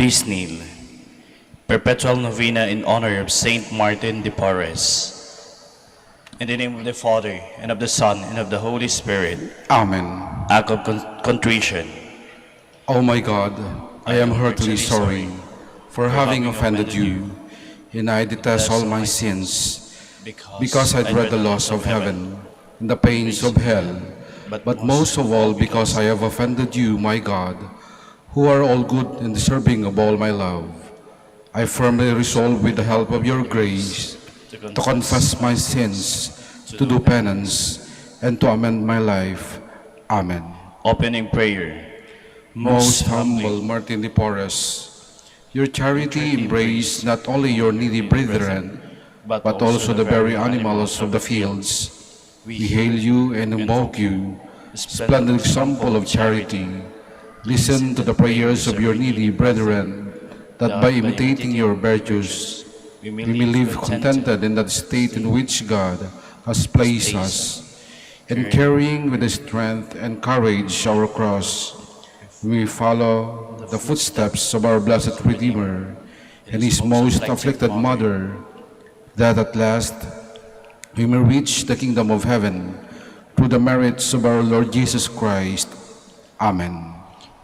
Please kneel. Perpetual Novena in honor of Saint Martin de Porres. In the name of the Father, and of the Son, and of the Holy Spirit. Amen. Act of contrition. O my God, I am heartily sorry for having offended you, and I detest all my sins, because I dread the loss of heaven and the pains of hell, but most of all because I have offended you, my God, who are all good and deserving of all my love. I firmly resolve, with the help of your grace, to confess my sins, to do penance, and to amend my life. Amen. Opening prayer. Most humble Martin de Porres, your charity embraced not only your needy brethren, but also the very animals of the fields. We hail you and invoke you, splendid example of charity. Listen to the prayers of your needy brethren, that by imitating your virtues, we may live contented in that state in which God has placed us, and carrying with the strength and courage our cross, we follow the footsteps of our blessed Redeemer and his most afflicted Mother, that at last we may reach the kingdom of heaven through the merits of our Lord Jesus Christ. Amen.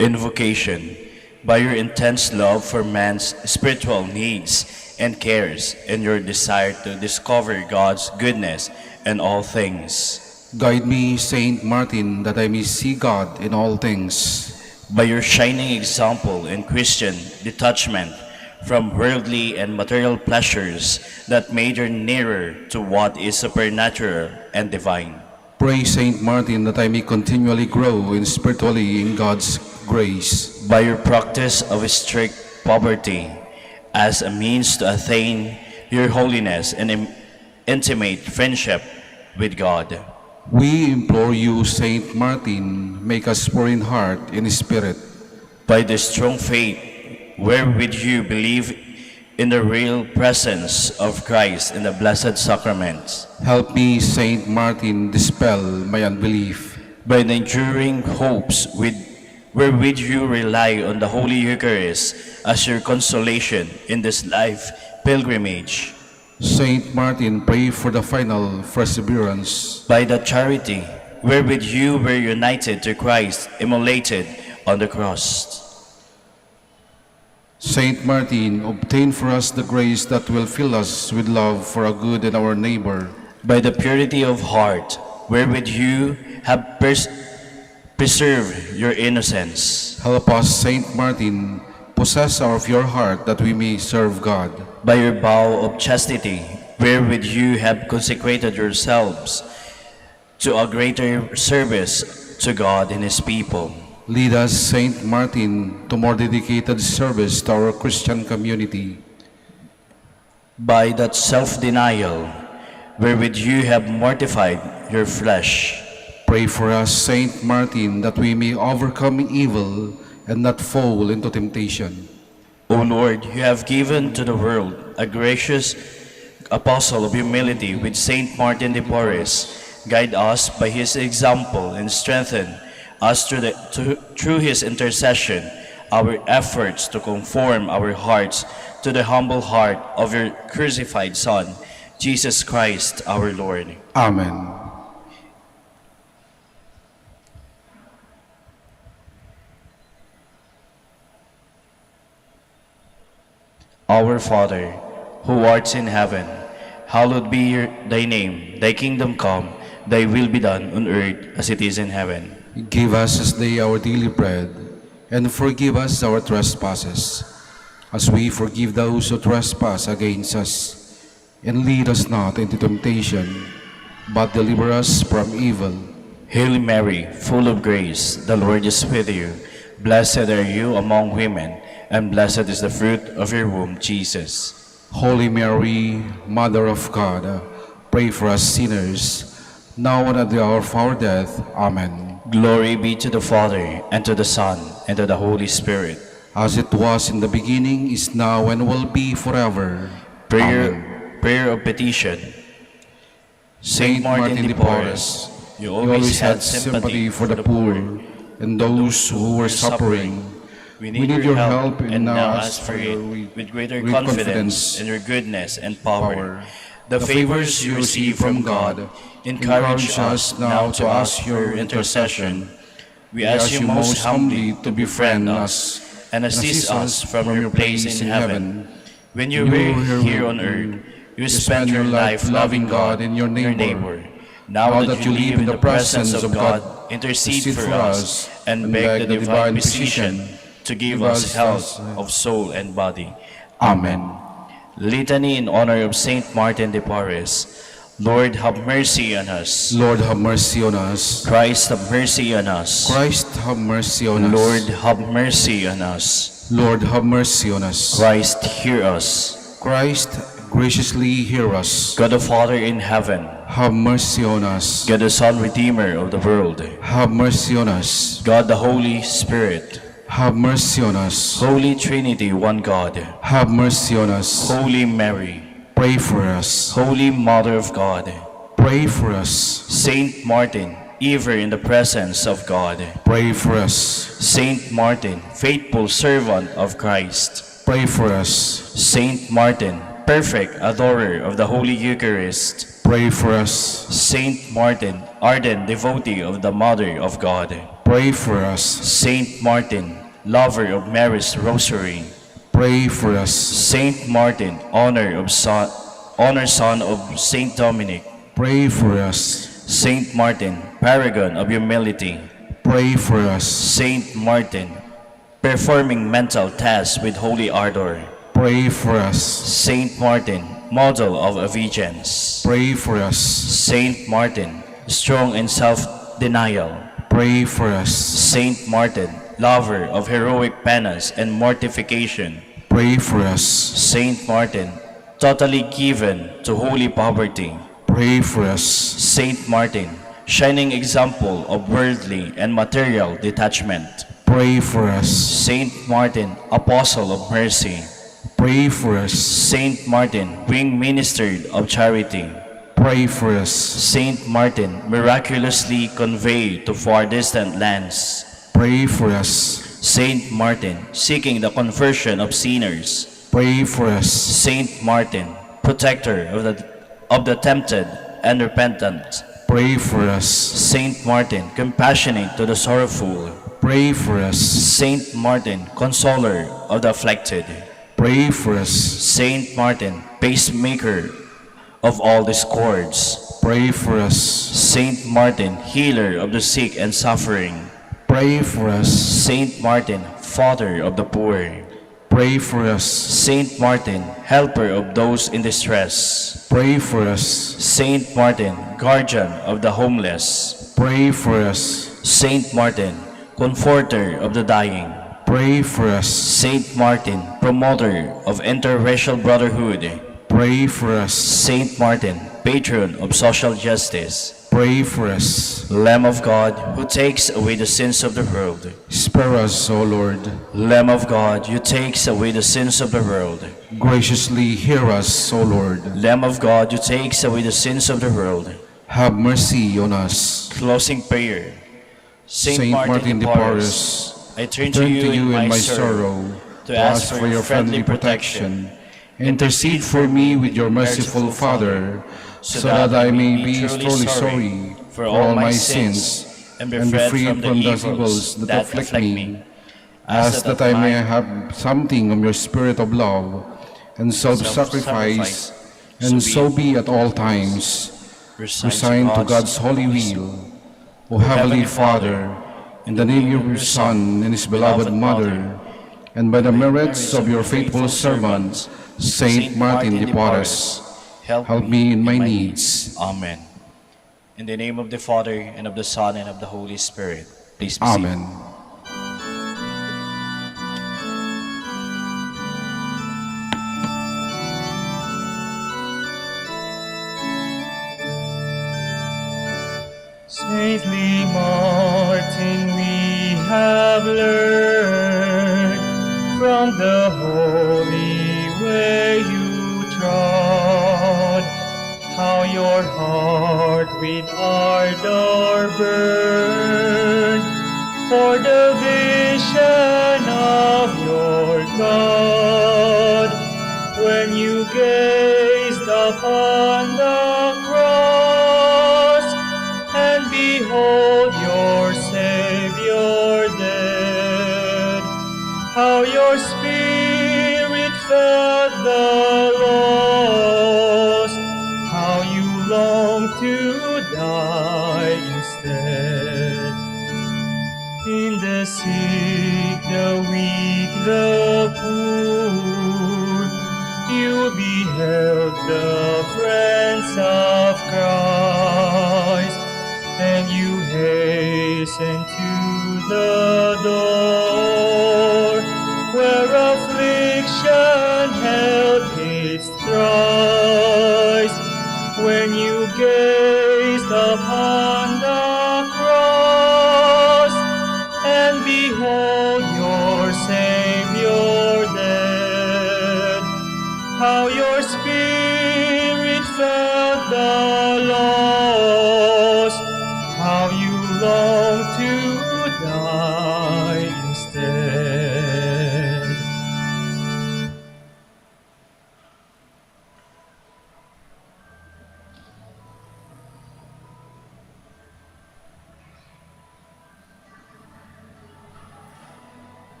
Invocation. By your intense love for man's spiritual needs and cares, and your desire to discover God's goodness in all things, guide me, Saint Martin, that I may see God in all things. By your shining example in Christian detachment from worldly and material pleasures that made you nearer to what is supernatural and divine. Pray, Saint Martin, that I may continually grow spiritually in God's grace. By your practice of strict poverty as a means to attain your holiness and intimate friendship with God. We implore you, Saint Martin, make us poor in heart and spirit. By the strong faith wherewith you believe in the real presence of Christ in the blessed sacraments, help me, Saint Martin, dispel my unbelief. By the enduring hopes wherewith you rely on the Holy Eucharist as your consolation in this life pilgrimage, Saint Martin, pray for the final perseverance. By the charity wherewith you were united to Christ, immolated on the cross, Saint Martin, obtain for us the grace that will fill us with love for our good and our neighbor. By the purity of heart wherewith you have preserved your innocence, help us, Saint Martin, possess our pure heart that we may serve God. By your vow of chastity wherewith you have consecrated yourselves to a greater service to God and his people, lead us, Saint Martin, to more dedicated service to our Christian community. By that self-denial wherewith you have mortified your flesh, pray for us, Saint Martin, that we may overcome evil and not fall into temptation. O Lord, you have given to the world a gracious apostle of humility with Saint Martin de Porres. Guide us by his example and strengthen us through his intercession, our efforts to conform our hearts to the humble heart of your crucified Son, Jesus Christ our Lord. Amen. Our Father, who art in heaven, hallowed be thy name. Thy kingdom come, thy will be done on earth as it is in heaven. Give us this day our daily bread, and forgive us our trespasses, as we forgive those who trespass against us. And lead us not into temptation, but deliver us from evil. Hail Mary, full of grace, the Lord is with you. Blessed are you among women, and blessed is the fruit of your womb, Jesus. Holy Mary, Mother of God, pray for us sinners, now and at the hour of our death. Amen. Glory be to the Father, and to the Son, and to the Holy Spirit. As it was in the beginning, is now, and will be forever. Prayer of petition. Saint Martin de Porres, you always had sympathy for the poor and those who were suffering. We need your help and now ask for it with greater confidence in your goodness and power. The favors you receive from God encourage us now to ask your intercession. We ask you most humbly to befriend us and assist us from your place in heaven. When you were here on earth, you spent your life loving God and your neighbor. Now that you live in the presence of God, intercede for us and beg the divine physician to give us health of soul and body. Amen. Litany in honor of Saint Martin de Porres. Lord, have mercy on us. Lord, have mercy on us. Christ, have mercy on us. Christ, have mercy on us. Lord, have mercy on us. Lord, have mercy on us. Christ, hear us. Christ, graciously hear us. God the Father in heaven, Have mercy on us. God the Son, Redeemer of the world, Have mercy on us. God the Holy Spirit, Have mercy on us. Holy Trinity, one God, Have mercy on us. Holy Mary, Pray for us. Holy Mother of God, Pray for us. Saint Martin, ever in the presence of God, Pray for us. Saint Martin, faithful servant of Christ, Pray for us. Saint Martin, perfect adorer of the Holy Eucharist, Pray for us. Saint Martin, ardent devotee of the Mother of God, Pray for us. Saint Martin, lover of Mary's Rosary, Pray for us. Saint Martin, honor son of Saint Dominic, Pray for us. Saint Martin, paragon of humility, Pray for us. Saint Martin, performing mental tasks with holy ardor, Pray for us. Saint Martin, model of obedience, Pray for us. Saint Martin, strong in self-denial, Pray for us. Saint Martin, lover of heroic penance and mortification, Pray for us. Saint Martin, totally given to holy poverty, Pray for us. Saint Martin, shining example of worldly and material detachment, Pray for us. Saint Martin, apostle of mercy, Pray for us. Saint Martin, wing minister of charity, Pray for us. Saint Martin, miraculously conveyed to far distant lands, Pray for us. Saint Martin, seeking the conversion of sinners, Pray for us. Saint Martin, protector of the tempted and repentant, Pray for us. Saint Martin, compassionate to the sorrowful, Pray for us. Saint Martin, consoler of the afflicted, Pray for us. Saint Martin, pacemaker of all discords, Pray for us. Saint Martin, healer of the sick and suffering, Pray for us. Saint Martin, father of the poor, Pray for us. Saint Martin, helper of those in distress, Pray for us. Saint Martin, guardian of the homeless, Pray for us. Saint Martin, comforter of the dying, Pray for us. Saint Martin, promoter of interracial brotherhood, Pray for us. Saint Martin, patron of social justice, Pray for us. Lamb of God, who takes away the sins of the world, Spare us, O Lord. Lamb of God, you takes away the sins of the world, Graciously hear us, O Lord. Lamb of God, you takes away the sins of the world. Have mercy on us. Closing prayer. Saint Martin de Porres, I turn turn to you in my sorrow to ask for your friendly protection. Intercede for me with your merciful Father, so that I may be truly sorry for all my sins and be freed from the evils that afflict me. Ask that I may have something of your spirit of love and self-sacrifice, and so be at all times resigned to God's holy will. O Heavenly Father, in the name of your Son and his beloved Mother, and by the merits of your faithful servant, Saint Martin de Porres, help me in my needs. Amen. In the name of the Father, and of the Son, and of the Holy Spirit. Please be seated. Amen. Saintly Martin, we have learned from the holy way you trod, how your heart with ardor burned for the vision of your God, when you gazed upon the cross, and behold your Savior dead, how your spirit felt the loss, how you longed to die instead. In the sick, the weak, the poor, you beheld the friends of Christ, and you hastened to the door where affliction held its thrice. When you gazed upon the cross, and behold your Savior dead, how your spirit felt the loss, how you longed to die instead.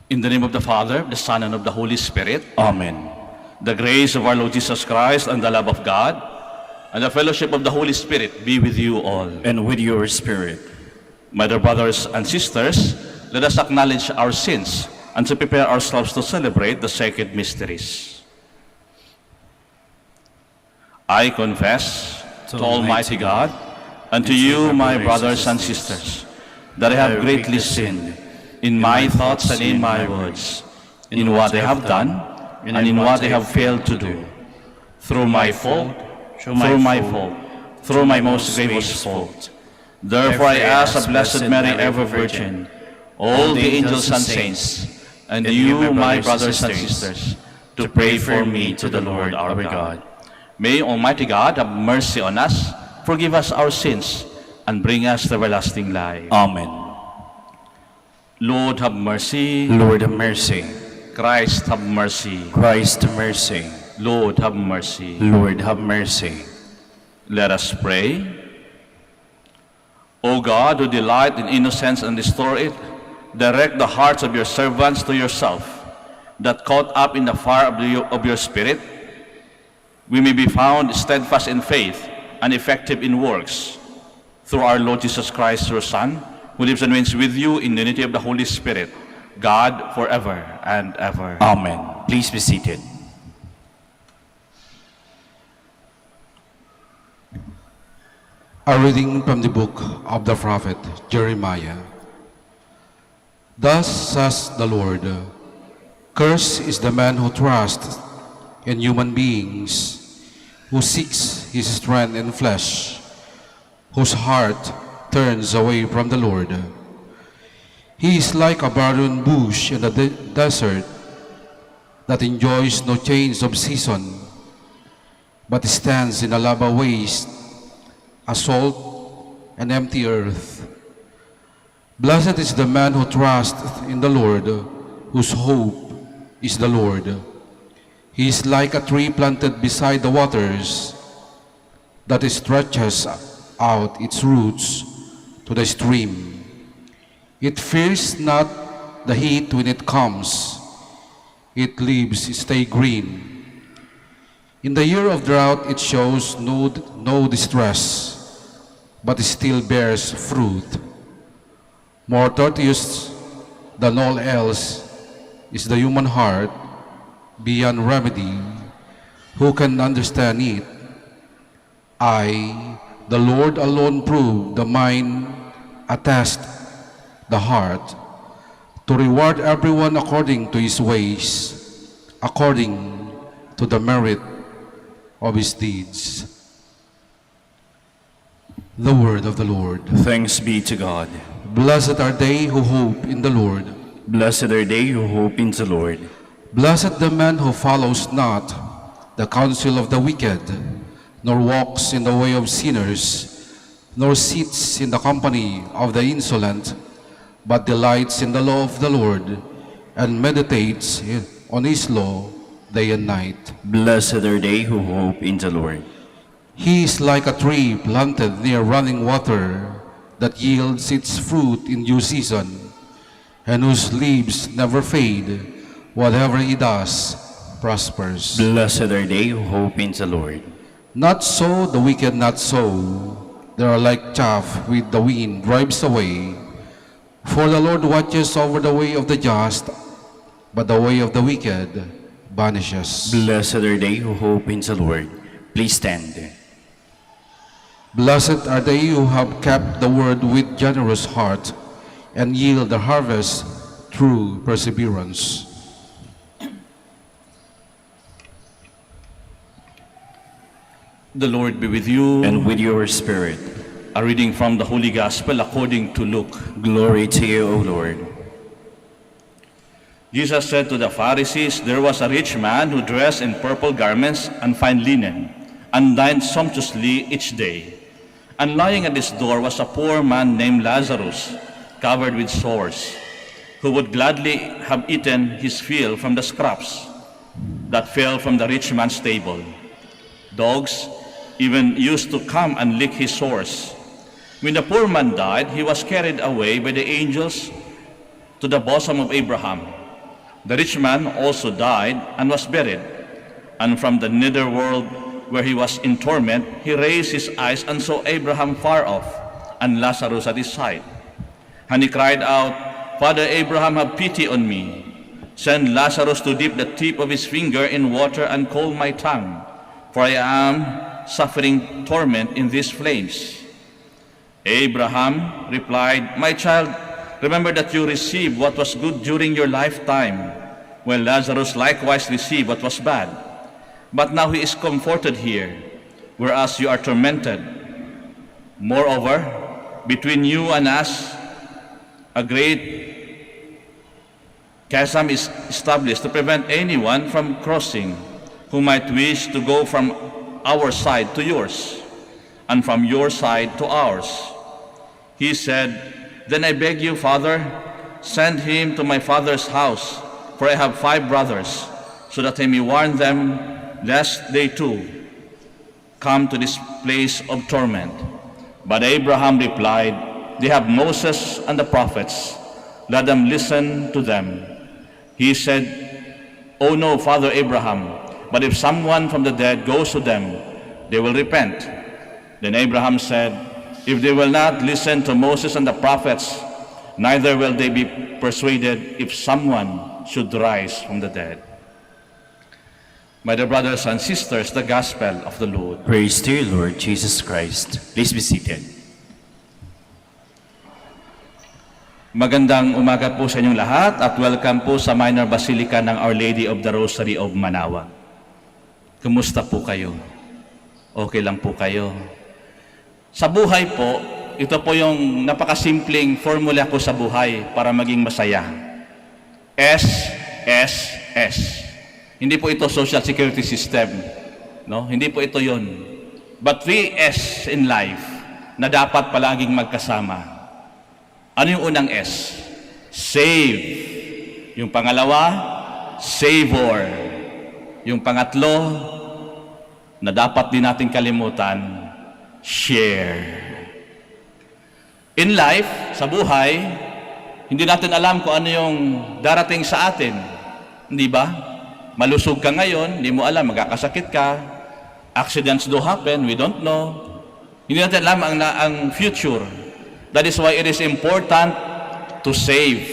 In the name of the Father, the Son, and of the Holy Spirit. Amen. The grace of our Lord Jesus Christ and the love of God and the fellowship of the Holy Spirit be with you all. And with your spirit. My dear brothers and sisters, let us acknowledge our sins and to prepare ourselves to celebrate the sacred mysteries. I confess to Almighty God and to you, my brothers and sisters, that I have greatly sinned in my thoughts and in my words, in what I have done and in what I have failed to do, through my fault, through my most grievous fault. Therefore I ask the Blessed Mary, ever Virgin, all the angels and saints, and you, my brothers and sisters, to pray for me to the Lord our God. May Almighty God have mercy on us, forgive us our sins, and bring us to everlasting life. Amen. Lord have mercy. Lord have mercy. Christ have mercy. Christ have mercy. Lord have mercy. Lord have mercy. Let us pray. O God, who delight in innocence and restore it, direct the hearts of your servants to yourself, that caught up in the fire of your Spirit, we may be found steadfast in faith and effective in works. Through our Lord Jesus Christ, your Son, who lives and reigns with you in the unity of the Holy Spirit, God, forever and ever. Amen. Please be seated. A reading from the book of the prophet Jeremiah. Thus says the Lord, cursed is the man who trusts in human beings, who seeks his strength in flesh, whose heart turns away from the Lord. He is like a barren bush in the desert that enjoys no change of season, but stands in a lava waste, a salt and empty earth. Blessed is the man who trusts in the Lord, whose hope is the Lord. He is like a tree planted beside the waters, that stretches out its roots to the stream. It fears not the heat when it comes. Its leaves stay green. In the year of drought it shows no distress, but still bears fruit. More tortuous than all else is the human heart, beyond remedy. Who can understand it? I, the Lord alone, prove the mind, attest the heart, to reward everyone according to his ways, according to the merit of his deeds. The word of the Lord. Thanks be to God. Blessed are they who hope in the Lord. Blessed are they who hope in the Lord. Blessed the man who follows not the counsel of the wicked, nor walks in the way of sinners, nor sits in the company of the insolent, but delights in the law of the Lord, and meditates on his law day and night. Blessed are they who hope in the Lord. He is like a tree planted near running water, that yields its fruit in due season, and whose leaves never fade. Whatever he does prospers. Blessed are they who hope in the Lord. Not so the wicked, not so. They are like chaff which the wind drives away. For the Lord watches over the way of the just, but the way of the wicked vanishes. Blessed are they who hope in the Lord. Please stand. Blessed are they who have kept the word with generous heart, and yield the harvest through perseverance. The Lord be with you. And with your spirit. A reading from the Holy Gospel according to Luke. Glory to you, O Lord. Jesus said to the Pharisees, there was a rich man who dressed in purple garments and fine linen, and dined sumptuously each day. And lying at his door was a poor man named Lazarus, covered with sores, who would gladly have eaten his fill from the scraps that fell from the rich man's table. Dogs even used to come and lick his sores. When the poor man died, he was carried away by the angels to the bosom of Abraham. The rich man also died and was buried, and from the nether world where he was in torment, he raised his eyes and saw Abraham far off, and Lazarus at his side. And he cried out, Father Abraham, have pity on me. Send Lazarus to dip the tip of his finger in water and cool my tongue, for I am suffering torment in these flames. Abraham replied, My child, remember that you received what was good during your lifetime, while Lazarus likewise received what was bad. But now he is comforted here, whereas you are tormented. Moreover, between you and us, a great chasm is established to prevent anyone from crossing who might wish to go from our side to yours, and from your side to ours. He said, Then I beg you, Father, send him to my father's house, for I have 5 brothers, so that I may warn them, lest they too come to this place of torment. But Abraham replied, They have Moses and the prophets. Let them listen to them. He said, Oh no, Father Abraham, but if someone from the dead goes to them, they will repent. Then Abraham said, If they will not listen to Moses and the prophets, neither will they be persuaded if someone should rise from the dead. My dear brothers and sisters, the Gospel of the Lord. Praise to you, Lord Jesus Christ. Please be seated. Magandang umaga po sa inyong lahat at welcome po sa Minor Basilica ng Our Lady of the Rosary of Manaoag. Kumusta po kayo? Okay lang po kayo? Sa buhay po, ito po yung napakasimpleng formula ko sa buhay para maging masaya. S, S, S. Hindi po ito social security system. No? Hindi po ito yon. But 3 S in life na dapat palaging magkasama. Ano yung unang S? Save. Yung pangalawa, savor. Yung pangatlo, na dapat din natin kalimutan, share. In life, sa buhay, hindi natin alam kung ano yung darating sa atin. Hindi ba? Malusog ka ngayon, hindi mo alam, magkakasakit ka. Accidents do happen, we don't know. Hindi natin alam ang future. That is why it is important to save.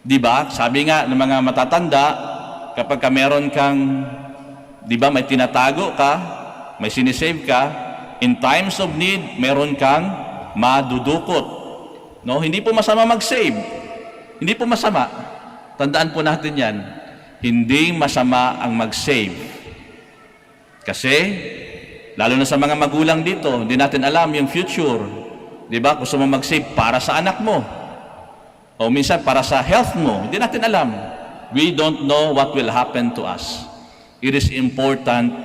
Di ba? Sabi nga ng mga matatanda, kapag ka meron kang, di ba, may tinatago ka, may sinisave ka, in times of need, meron kang madudukot. No? Hindi po masama mag-save. Hindi po masama. Tandaan po natin yan. Hindi masama ang mag-save. Kasi, lalo na sa mga magulang dito, hindi natin alam yung future. Diba? Gusto mo mag-save para sa anak mo. O minsan para sa health mo. Hindi natin alam. We don't know what will happen to us. It is important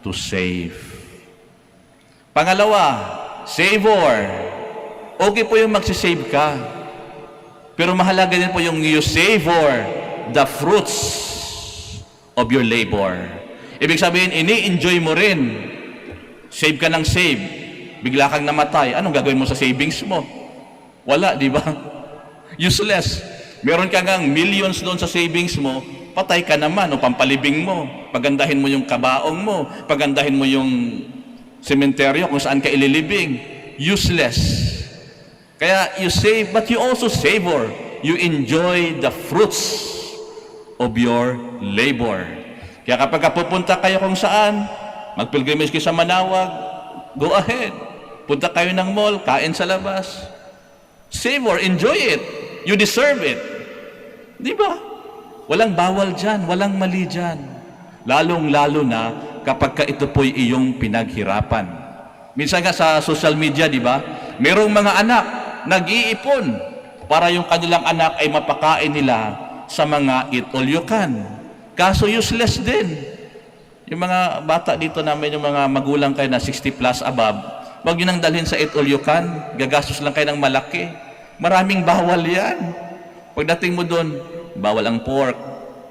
to save. Pangalawa, savor. Okay po yung magsisave ka. Pero mahalaga din po yung you savor the fruits of your labor. Ibig sabihin, ini-enjoy mo rin. Save ka ng save. Bigla kang namatay, anong gagawin mo sa savings mo? Wala, di ba? Useless. Meron ka ngang millions doon sa savings mo, patay ka naman o pampalibing mo. Pagandahin mo yung kabaong mo, pagandahin mo yung sementeryo kung saan ka ililibing. Useless. Kaya you save, but you also savor. You enjoy the fruits of your labor. Kaya kapag pupunta kayo kung saan, magpilgrimage kayo sa Manaoag, go ahead. Punta kayo ng mall, kain sa labas. Savor, enjoy it. You deserve it. Di ba? Walang bawal dyan, walang mali dyan. Lalong-lalo na kapag ka ito po'y iyong pinaghirapan. Minsan nga sa social media, di ba? Merong mga anak, nag-iipon para yung kanilang anak ay mapakain nila sa mga eat all you can. Kaso useless din. Yung mga bata dito namin, yung mga magulang kayo na 60 plus above, huwag nyo nang dalhin sa eat all you can, gagastos lang kayo ng malaki. Maraming bawal yan. Pagdating mo doon, bawal ang pork,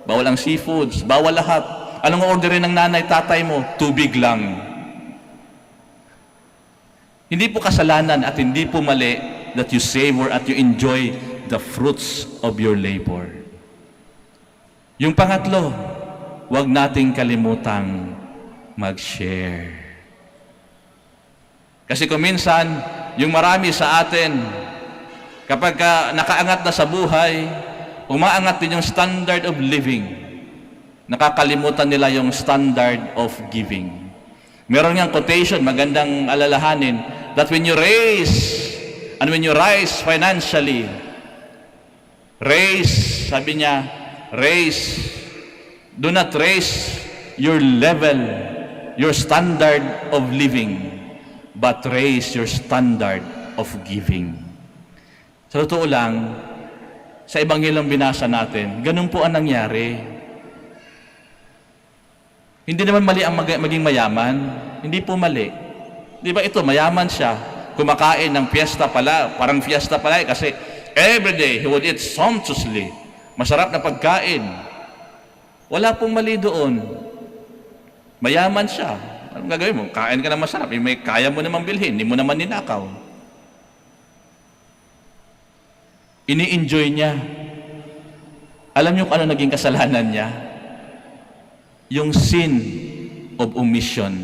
bawal ang seafoods, bawal lahat. Anong orderin ng nanay, tatay mo? Tubig lang. Hindi po kasalanan at hindi po mali that you savor at you enjoy the fruits of your labor. Yung pangatlo, huwag nating kalimutang mag-share. Kasi kung minsan, yung marami sa atin, kapag nakaangat na sa buhay, umaangat din yung standard of living. Nakakalimutan nila yung standard of giving. Meron ngang quotation, magandang alalahanin, that when you raise and when you rise financially, raise, sabi niya, raise, do not raise your level, your standard of living, but raise your standard of giving. Sa totoo lang, sa Ebanghelyong binasa natin, ganun po ang nangyari. Hindi naman mali ang maging mayaman. Hindi po mali. Di ba ito, mayaman siya. Kumakain ng fiesta pala, parang fiesta pala kasi every day he would eat sumptuously. Masarap na pagkain. Wala pong mali doon. Mayaman siya. Anong gagawin mo? Kain ka na masarap. May kaya mo naman bilhin. Hindi mo naman ninakaw. Ini-enjoy niya. Alam niyo kung ano naging kasalanan niya? Yung sin of omission.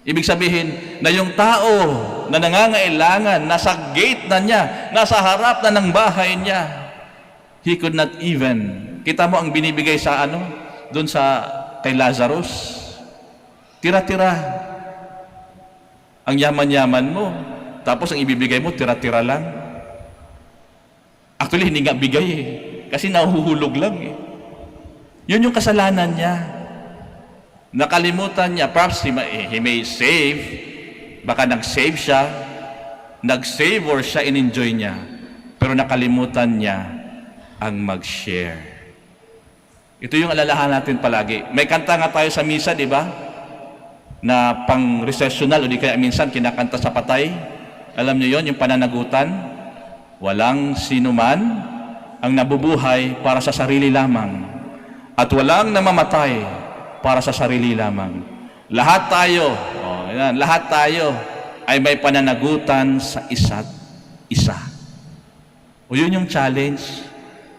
Ibig sabihin na yung tao na nangangailangan, nasa gate na niya, nasa harap na ng bahay niya, he could not even. Kita mo ang binibigay sa doon sa kay Lazarus. Tira-tira. Ang yaman-yaman mo. Tapos ang ibibigay mo, tira-tira lang. Actually, hindi nga bigay eh. Kasi nahuhulog lang eh. Yun yung kasalanan niya. Nakalimutan niya. Perhaps he may save. Baka nag-save siya. Nag-savor siya, in-enjoy niya. Pero nakalimutan niya ang mag-share. Ito yung alalahan natin palagi. May kanta nga tayo sa misa, di ba? Na pang-recessional o di kaya minsan kinakanta sa patay. Alam niyo yon, yung pananagutan. Walang sinuman ang nabubuhay para sa sarili lamang. At walang namamatay para sa sarili lamang. Lahat tayo, lahat tayo ay may pananagutan sa isa't isa. O yun yung challenge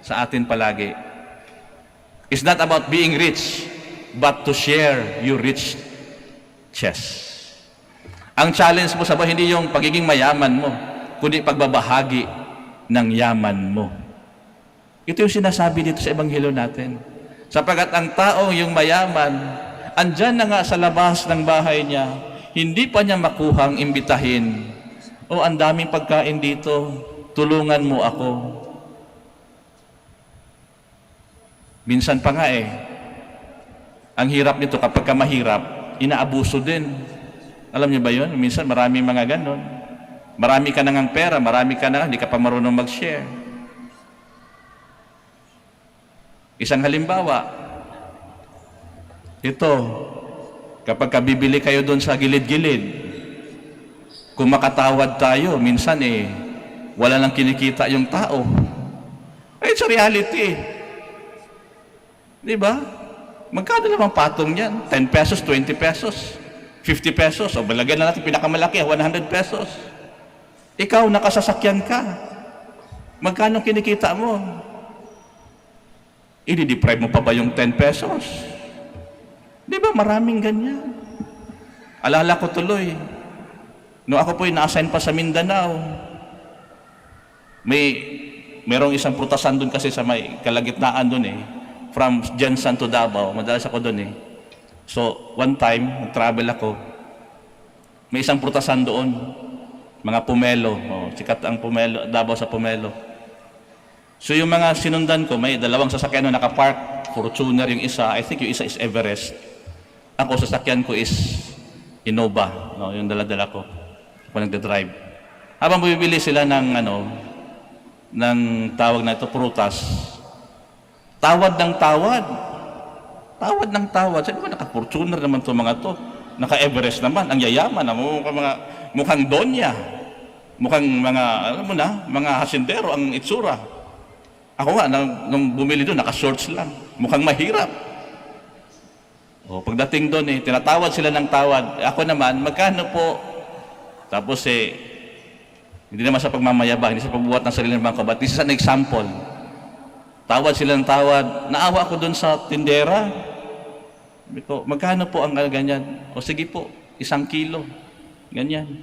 sa atin palagi. It's not about being rich, but to share your riches. Ang challenge mo sa buhay, hindi yung pagiging mayaman mo, kundi pagbabahagi ng yaman mo. Ito yung sinasabi dito sa Ebanghelyo natin. Sapagat ang taong yung mayaman, andyan na nga sa labas ng bahay niya, hindi pa niya makuhang imbitahin. O, ang daming pagkain dito, tulungan mo ako. Minsan pa nga ang hirap nito kapag ka mahirap, inaabuso din. Alam niyo ba yun? Minsan maraming mga ganon. Marami ka nang pera, marami ka na, hindi ka pa marunong mag-share. Isang halimbawa, ito, kapag kabibili kayo doon sa gilid-gilid, kung makatawad tayo, minsan wala nang kinikita yung tao. It's a reality. Di ba? Magkano naman patong yan? 10 pesos, 20 pesos, 50 pesos. O balagyan na natin pinakamalaki, 100 pesos. Ikaw, nakasasakyan ka. Magkano kinikita mo? I-deprive mo pa ba yung 10 pesos? Di ba maraming ganyan? Alala ko tuloy, no ako po'y na-assign pa sa Mindanao, merong isang prutasan doon kasi sa may kalagitnaan doon from Jensan to Davao, madalas ako doon So, one time, nag-travel ako, may isang prutasan doon, mga pomelo, sikat ang pomelo, Davao sa pomelo. So, yung mga sinundan ko, may dalawang sasakyan na nakapark, Fortuner yung isa, I think yung isa is Everest. Ako, sasakyan ko is Innova, yung dala-dala ko, kung nagda-drive. Habang bumibili sila ng, ng tawag na ito, prutas, tawad ng tawad. Tawad ng tawad. Sabi ko, naka-Fortuner naman to mga to. Naka-Everest naman. Ang yayaman. Mukhang donya. Mukhang mga, alam mo na, mga hasindero ang itsura. Ako nga, nung bumili doon, naka-shorts lang. Mukhang mahirap. Pagdating doon, tinatawad sila ng tawad. Ako naman, magkano po? Tapos hindi naman sa pagmamayabang, hindi sa pagbuhat ng sarili ng bangko, but this is an example. Tawad sila ng tawad. Naawa ako doon sa tindera. Sabi ko, magkano po ang ganyan? O sige po, 1 kilo. Ganyan.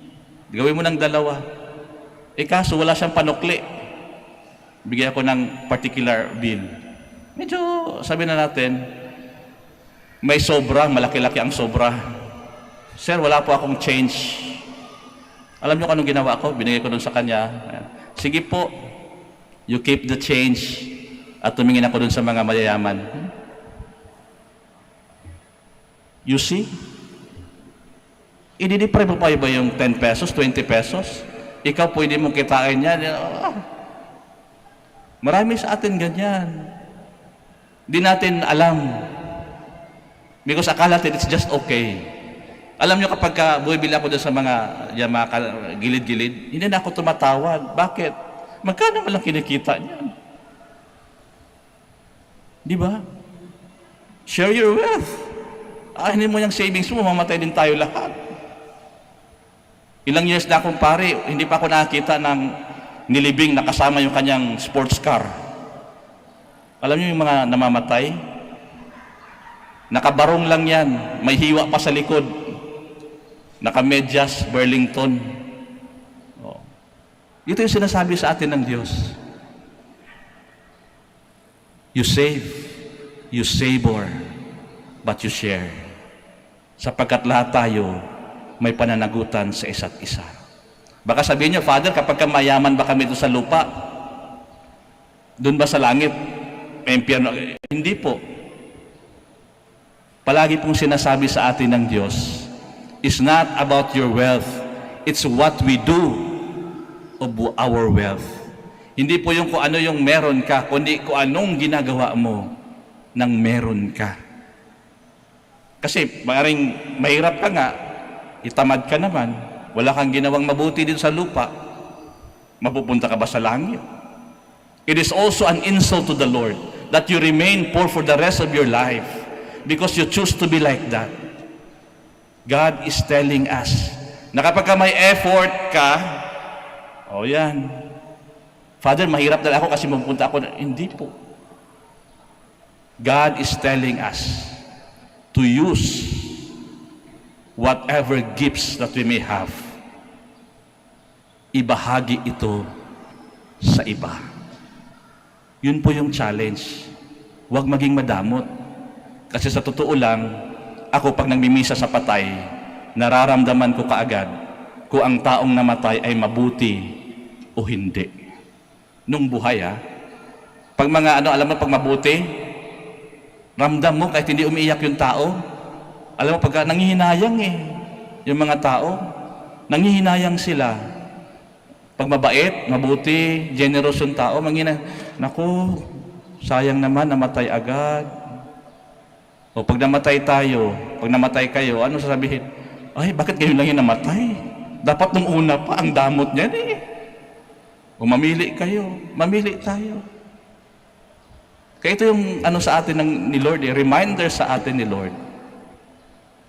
Gawin mo ng 2. Kaso wala siyang panukli. Bigyan ako ng particular bill. Medyo, sabi na natin, may sobra, malaki-laki ang sobra. Sir, wala po akong change. Alam niyo kung anong ginawa ko? Binigay ko dun sa kanya. Sige po, you keep the change. At tumingin ako dun sa mga mayayaman. You see? Idiniprime mo pa ba yung 10 pesos, 20 pesos? Ikaw pwede mong kitain yan. Marami sa atin ganyan. Di natin alam. Because akala natin it's just okay. Alam nyo kapag bumibili ako doon sa mga gilid-gilid, hindi na ako tumatawad. Bakit? Magkano malang kinikita niyan? Di ba? Share your wealth. Hindi mo yung savings mo, mamatay din tayo lahat. Ilang years na akong pare, hindi pa ako nakakita ng nilibing na kasama yung kanyang sports car. Alam niyo yung mga namamatay? Nakabarong lang yan, may hiwa pa sa likod. Nakamedyas, Burlington. Ito yung sinasabi sa atin ng Diyos. You save, you savor, but you share. Sapagkat lahat tayo may pananagutan sa isa't isa. Baka sabihin niyo, Father, kapag mayaman ba kami doon sa lupa? Doon ba sa langit? May impyerno? Hindi po. Palagi pong sinasabi sa atin ng Diyos, it's not about your wealth, it's what we do of our wealth. Hindi po yung kung ano yung meron ka, kundi kung anong ginagawa mo nang meron ka. Kasi maaaring mahirap ka nga, itamad ka naman, wala kang ginawang mabuti din sa lupa, mapupunta ka ba sa langit? It is also an insult to the Lord that you remain poor for the rest of your life because you choose to be like that. God is telling us na kapag may effort ka, yan, Father, mahirap na ako kasi mapupunta ako. Hindi po. God is telling us to use whatever gifts that we may have, ibahagi ito sa iba. Yun po yung challenge. Huwag maging madamot. Kasi sa totoo lang, ako pag nagmimisa sa patay, nararamdaman ko kaagad kung ang taong namatay ay mabuti o hindi. Nung buhay pag mga alam mo, pag mabuti, ramdam mo kahit hindi umiiyak yung tao. Alam mo, pag nangihinayang yung mga tao, nangihinayang sila. Pag mabait, mabuti, generous yung tao, naku, sayang naman, namatay agad. O pag namatay tayo, pag namatay kayo, ano sasabihin? Ay, bakit ngayon lang yung namatay? Dapat nung una pa, ang damot niyan O mamili kayo, mamili tayo. Kaya ito yung sa atin ni Lord, reminder sa atin ni Lord.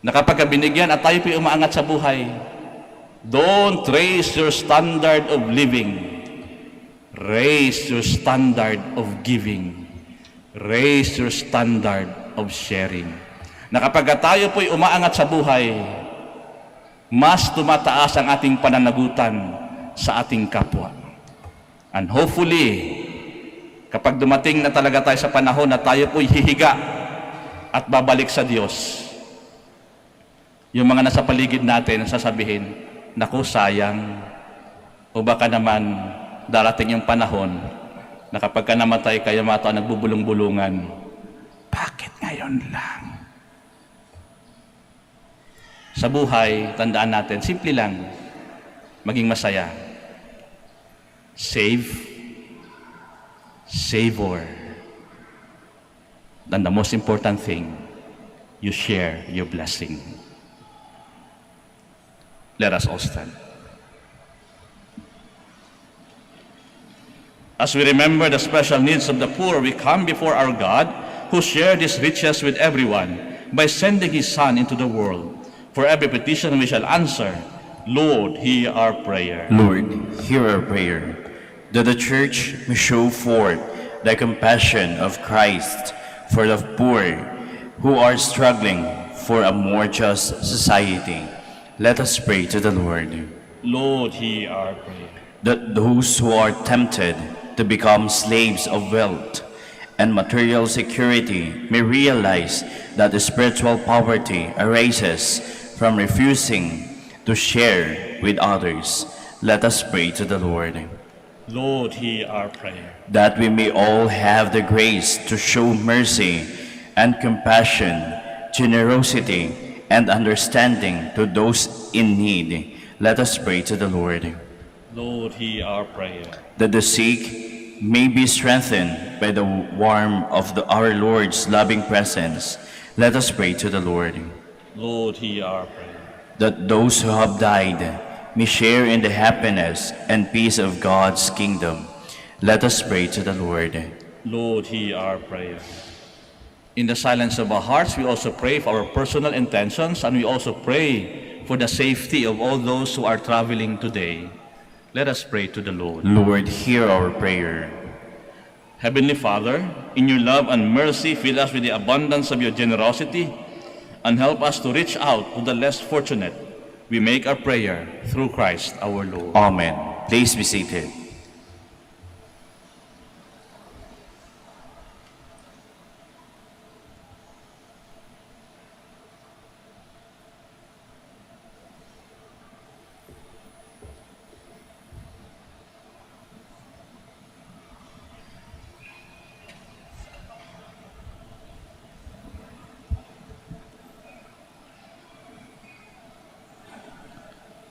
Na kapag binigyan at tayo po'y umaangat sa buhay, don't raise your standard of living. Raise your standard of giving. Raise your standard of sharing. Na kapag tayo po'y umaangat sa buhay, mas tumataas ang ating pananagutan sa ating kapwa. And hopefully, kapag dumating na talaga tayo sa panahon na tayo po'y hihiga at babalik sa Diyos, yung mga nasa paligid natin sasabihin, naku, sayang. O baka naman darating yung panahon na kapag ka namatay kayo, mga tao nagbubulong-bulungan, bakit ngayon lang? Sa buhay, tandaan natin, simple lang, maging masaya. Save, savor. And the most important thing, you share your blessing. Let us all stand. As we remember the special needs of the poor, we come before our God, who shared His riches with everyone by sending His Son into the world. For every petition we shall answer, Lord, hear our prayer. Lord, hear our prayer. That the Church may show forth the compassion of Christ for the poor, who are struggling for a more just society. Let us pray to the Lord. Lord, hear our prayer. That those who are tempted to become slaves of wealth and material security may realize that the spiritual poverty arises from refusing to share with others. Let us pray to the Lord. Lord, hear our prayer. That we may all have the grace to show mercy and compassion, generosity, and understanding to those in need. Let us pray to the Lord. Lord, hear our prayer. That the sick may be strengthened by the warmth of our Lord's loving presence. Let us pray to the Lord. Lord, hear our prayer. That those who have died may share in the happiness and peace of God's kingdom. Let us pray to the Lord. Lord, hear our prayer. In the silence of our hearts, we also pray for our personal intentions, and we also pray for the safety of all those who are traveling today. Let us pray to the Lord. Lord, hear our prayer. Heavenly Father, in your love and mercy, fill us with the abundance of your generosity and help us to reach out to the less fortunate. We make our prayer through Christ our Lord. Amen. Please be seated.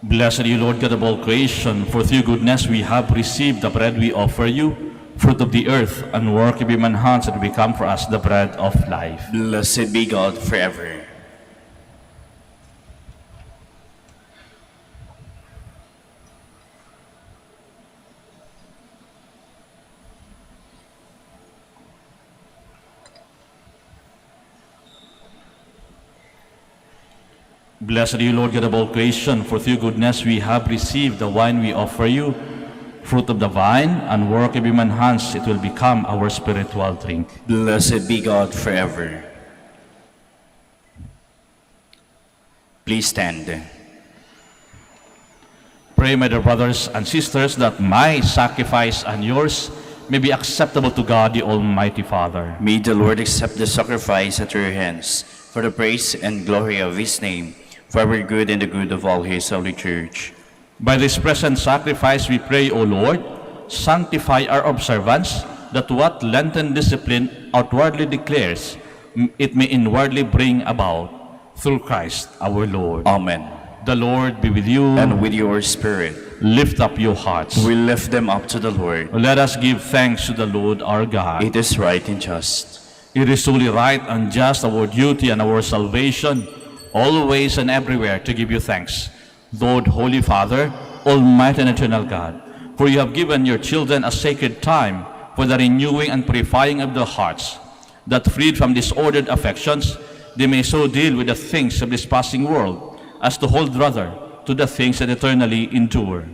Blessed are you, Lord God of all creation, for through your goodness we have received the bread we offer you, fruit of the earth, and work of human hands that become for us the bread of life. Blessed be God forever. Blessed are you, Lord God of all creation, for through your goodness we have received the wine we offer you, fruit of the vine, and work of human hands, it will become our spiritual drink. Blessed be God forever. Please stand. Pray, my dear brothers and sisters, that my sacrifice and yours may be acceptable to God, the Almighty Father. May the Lord accept the sacrifice at your hands for the praise and glory of his name, for our good and the good of all his holy church. By this present sacrifice we pray, O Lord, sanctify our observance, that what Lenten discipline outwardly declares, it may inwardly bring about, through Christ our Lord. Amen. The Lord be with you. And with your spirit. Lift up your hearts. We lift them up to the Lord. Let us give thanks to the Lord our God. It is right and just. It is truly right and just, our duty and our salvation, always and everywhere to give you thanks, Lord, Holy Father, Almighty and eternal God, for you have given your children a sacred time for the renewing and purifying of their hearts, that freed from disordered affections, they may so deal with the things of this passing world as to hold rather to the things that eternally endure.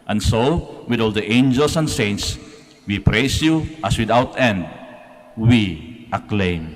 And so, with all the angels and saints, we praise you as without end we acclaim.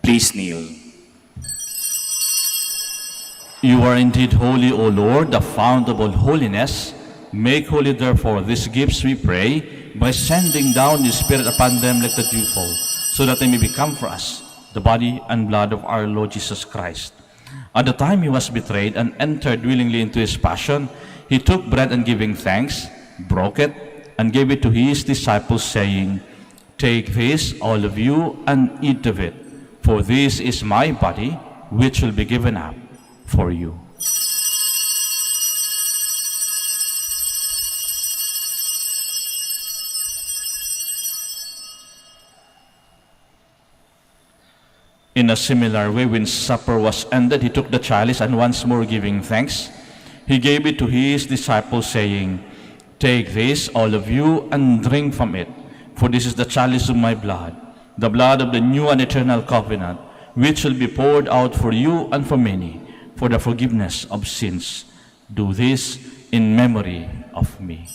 Please kneel. You are indeed holy, O Lord, the fount of all holiness. Make holy, therefore, these gifts, we pray, by sending down the Spirit upon them like the dewfall, so that they may become for us the body and blood of our Lord Jesus Christ. At the time he was betrayed and entered willingly into his passion, he took bread and giving thanks, broke it, and gave it to his disciples, saying, "Take this, all of you, and eat of it, for this is my body, which will be given up for you." In a similar way, when supper was ended, he took the chalice, and once more giving thanks, he gave it to his disciples, saying, "Take this, all of you, and drink from it, for this is the chalice of my blood, the blood of the new and eternal covenant, which will be poured out for you and for many, for the forgiveness of sins. Do this in memory of me."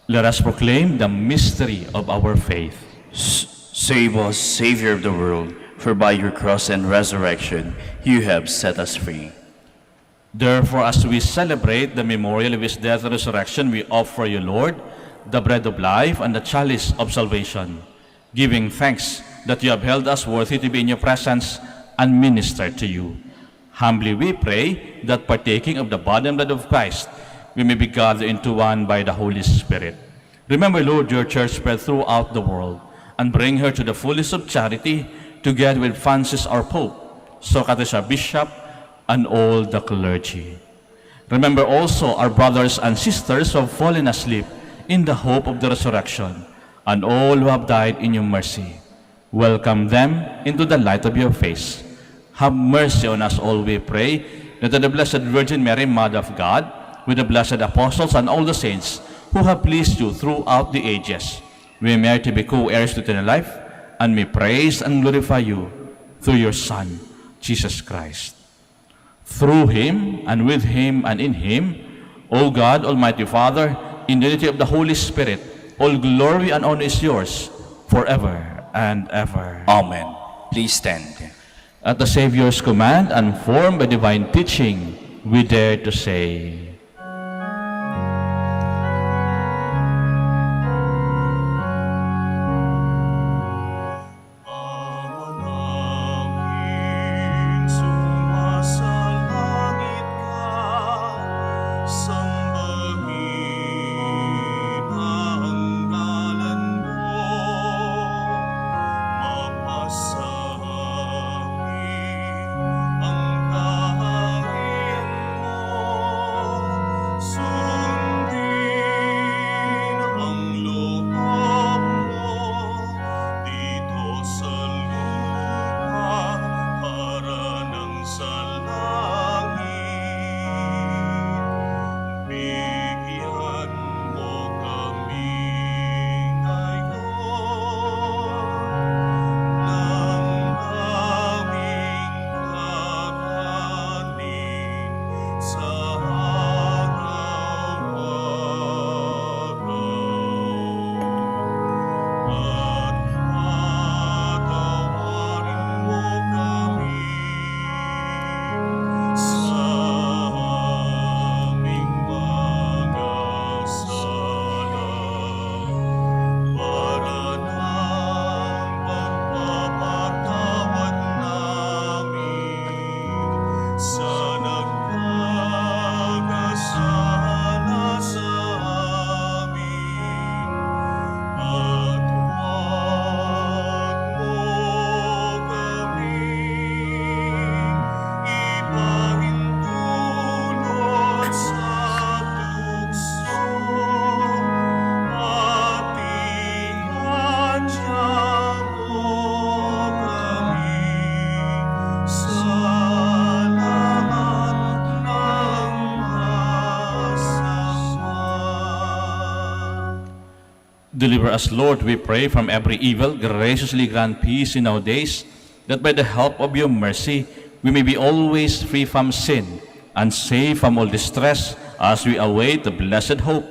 Let us proclaim the mystery of our faith. Save us, Savior of the world, for by your cross and resurrection you have set us free. Therefore, as we celebrate the memorial of his death and resurrection, we offer you, Lord, the bread of life and the chalice of salvation, giving thanks that you have held us worthy to be in your presence and minister to you. Humbly we pray that partaking of the body and blood of Christ, we may be gathered into one by the Holy Spirit. Remember, Lord, your church spread throughout the world, and bring her to the fullness of charity, together with Francis our Pope, Socrates our Bishop, and all the clergy. Remember also our brothers and sisters who have fallen asleep in the hope of the resurrection, and all who have died in your mercy. Welcome them into the light of your face. Have mercy on us all, we pray, that the Blessed Virgin Mary, Mother of God, with the blessed apostles and all the saints who have pleased you throughout the ages, we may to be co-heirs to eternal life, and may praise and glorify you through your Son, Jesus Christ. Through him, and with him, and in him, O God, Almighty Father, in the unity of the Holy Spirit, all glory and honor is yours forever and ever. Amen. Please stand. At the Savior's command and formed by divine teaching, we dare to say, Deliver us, Lord, we pray, from every evil. Graciously grant peace in our days, that by the help of your mercy, we may be always free from sin and safe from all distress, as we await the blessed hope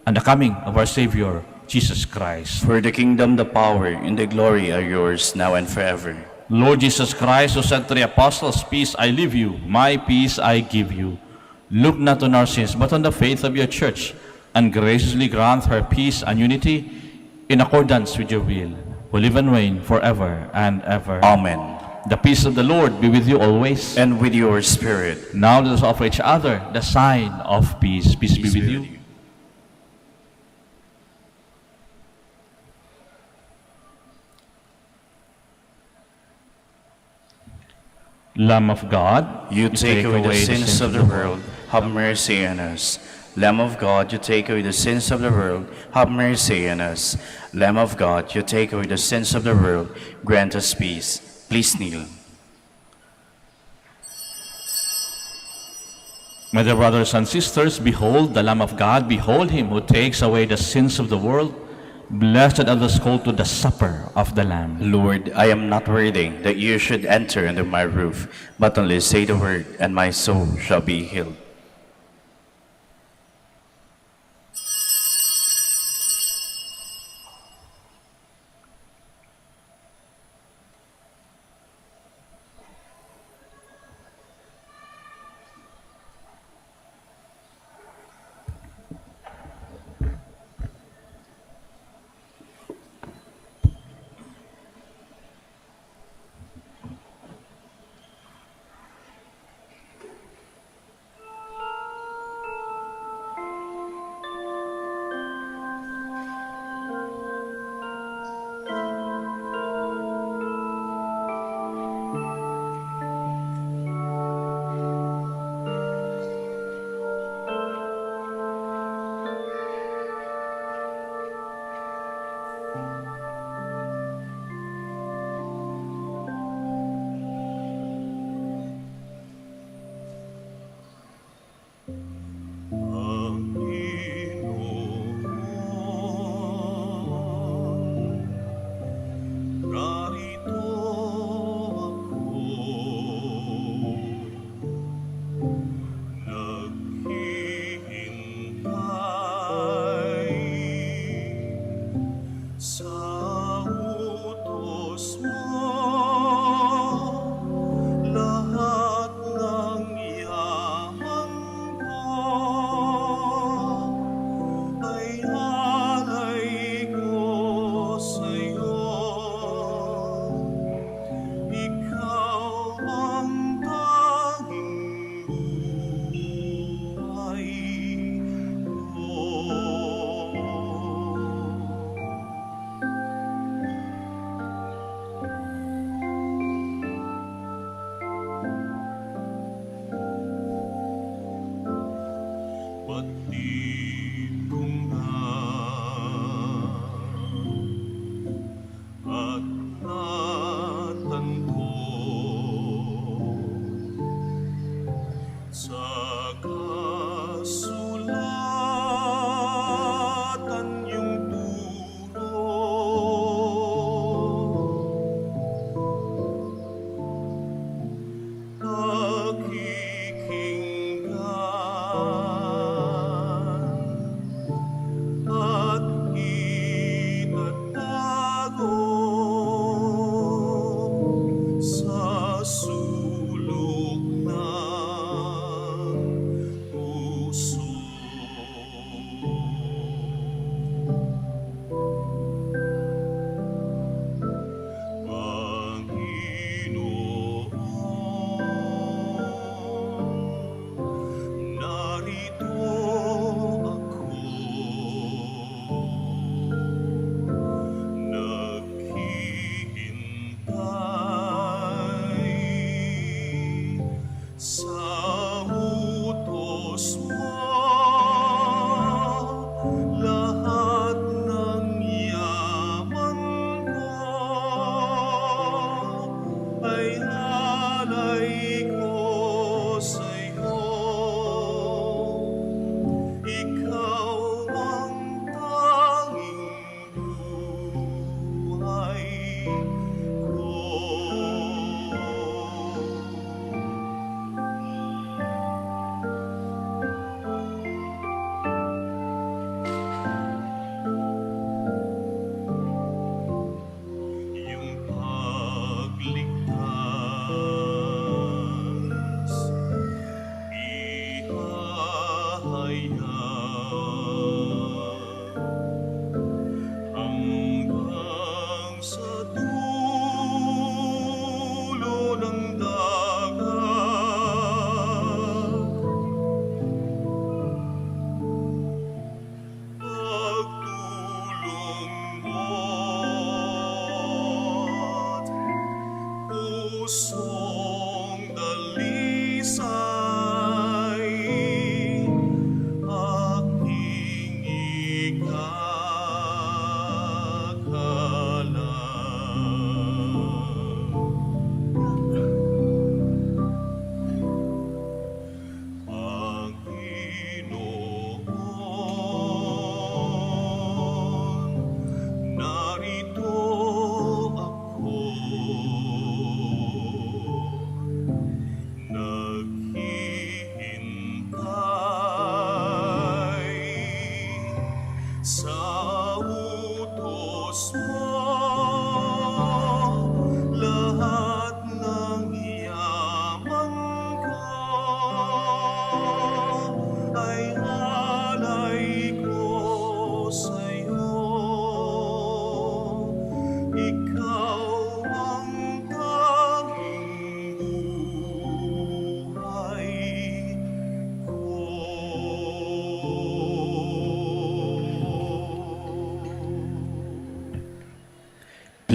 and the coming of our Savior, Jesus Christ. For the kingdom, the power, and the glory are yours, now and forever. Lord Jesus Christ, who said to the apostles, "Peace I leave you, my peace I give you," look not on our sins, but on the faith of your church, and graciously grant her peace and unity in accordance with your will, who live and reign forever and ever. Amen. The peace of the Lord be with you always. And with your spirit. Now let us offer each other the sign of peace. Peace be with you. Lamb of God, You take away the sins of the world, have mercy on us. Lamb of God, you take away the sins of the world, have mercy on us. Lamb of God, you take away the sins of the world, grant us peace. Please kneel. My dear brothers and sisters, behold the Lamb of God, behold him who takes away the sins of the world. Blessed are those called to the supper of the Lamb. Lord, I am not worthy that you should enter under my roof, but only say the word, and my soul shall be healed.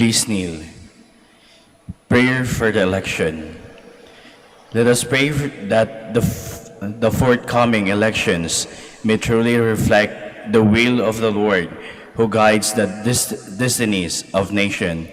Please kneel. Prayer for the election. Let us pray that the forthcoming elections may truly reflect the will of the Lord who guides the destinies of nation.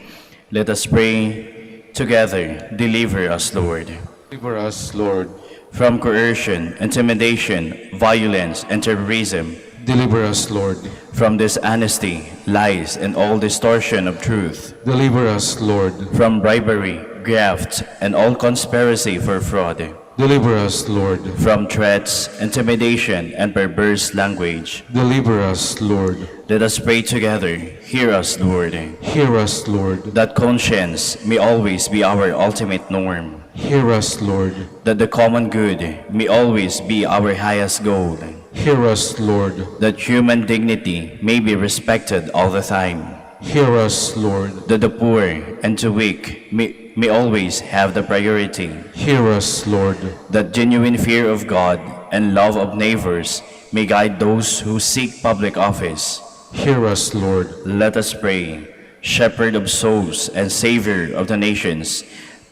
Let us pray together. Deliver us, Lord. Deliver us, Lord. From coercion, intimidation, violence, and terrorism. Deliver us, Lord. From dishonesty, lies, and all distortion of truth. Deliver us, Lord. From bribery, graft, and all conspiracy for fraud. Deliver us, Lord. From threats, intimidation, and perverse language. Deliver us, Lord. Let us pray together. Hear us, Lord. Hear us, Lord. That conscience may always be our ultimate norm. Hear us, Lord. That the common good may always be our highest goal. Hear us, Lord. That human dignity may be respected all the time. Hear us, Lord. That the poor and the weak may always have the priority. Hear us, Lord. That genuine fear of God and love of neighbors may guide those who seek public office. Hear us, Lord. Let us pray. Shepherd of souls and Savior of the nations,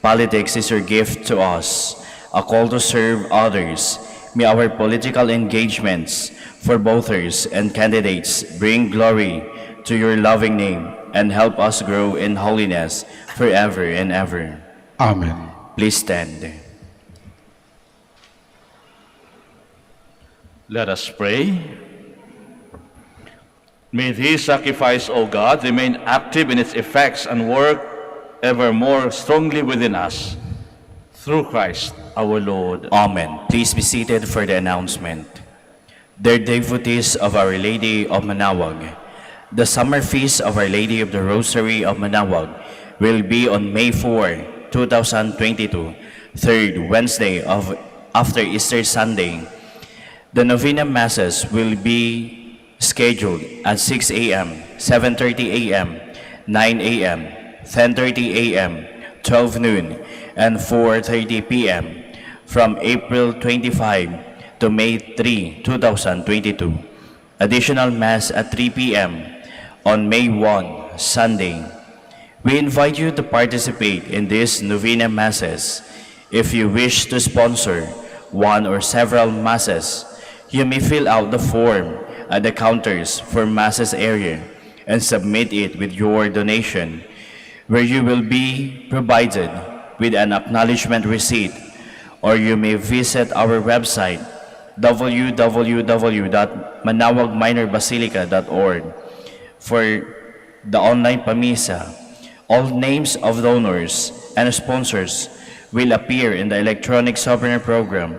politics is your gift to us, a call to serve others. May our political engagements for voters and candidates bring glory to your loving name and help us grow in holiness forever and ever. Amen. Please stand. Let us pray. May this sacrifice, O God, remain active in its effects and work ever more strongly within us. Through Christ our Lord. Amen. Please be seated for the announcement. Dear devotees of Our Lady of Manaoag, the summer feast of Our Lady of the Rosary of Manaoag will be on May 4, 2022, third Wednesday after Easter Sunday. The Novena Masses will be scheduled at 6 a.m., 7:30 a.m., 9 a.m., 10:30 a.m., 12 noon, and 4:30 p.m. from April 25 to May 3, 2022. Additional Mass at 3 p.m. on May 1, Sunday. We invite you to participate in these Novena Masses. If you wish to sponsor one or several Masses, you may fill out the form at the counters for Masses area and submit it with your donation, where you will be provided with an acknowledgement receipt, or you may visit our website www.manaoagminorbasilica.org for the online pamisa. All names of donors and sponsors will appear in the electronic souvenir program.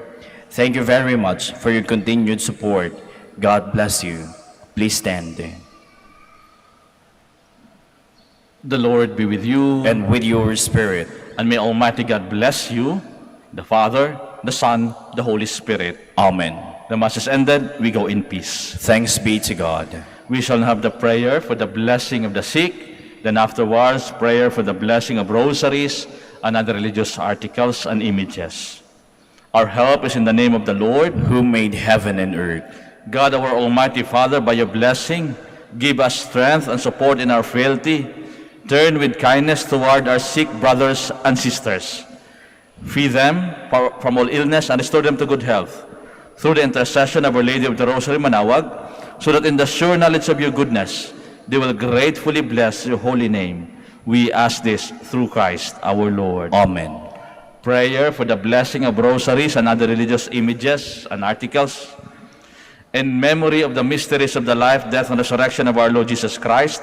Thank you very much for your continued support. God bless you. Please stand. The Lord be with you. And with your spirit. And may Almighty God bless you, the Father, the Son, the Holy Spirit. Amen. The Mass is ended. We go in peace. Thanks be to God. We shall have the prayer for the blessing of the sick, then afterwards, prayer for the blessing of rosaries and other religious articles and images. Our help is in the name of the Lord, who made heaven and earth. God, our Almighty Father, by your blessing, give us strength and support in our frailty. Turn with kindness toward our sick brothers and sisters. Free them from all illness and restore them to good health. Through the intercession of Our Lady of the Rosary Manaoag, so that in the sure knowledge of your goodness, they will gratefully bless your holy name. We ask this through Christ our Lord. Amen. Prayer for the blessing of rosaries and other religious images and articles. In memory of the mysteries of the life, death, and resurrection of our Lord Jesus Christ,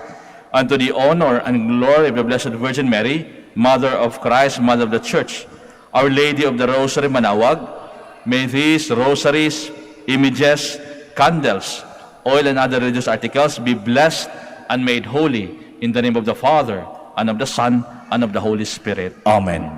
and to the honor and glory of the Blessed Virgin Mary, Mother of Christ, Mother of the Church, Our Lady of the Rosary Manaoag, may these rosaries, images, candles, oil, and other religious articles be blessed and made holy in the name of the Father, and of the Son, and of the Holy Spirit. Amen.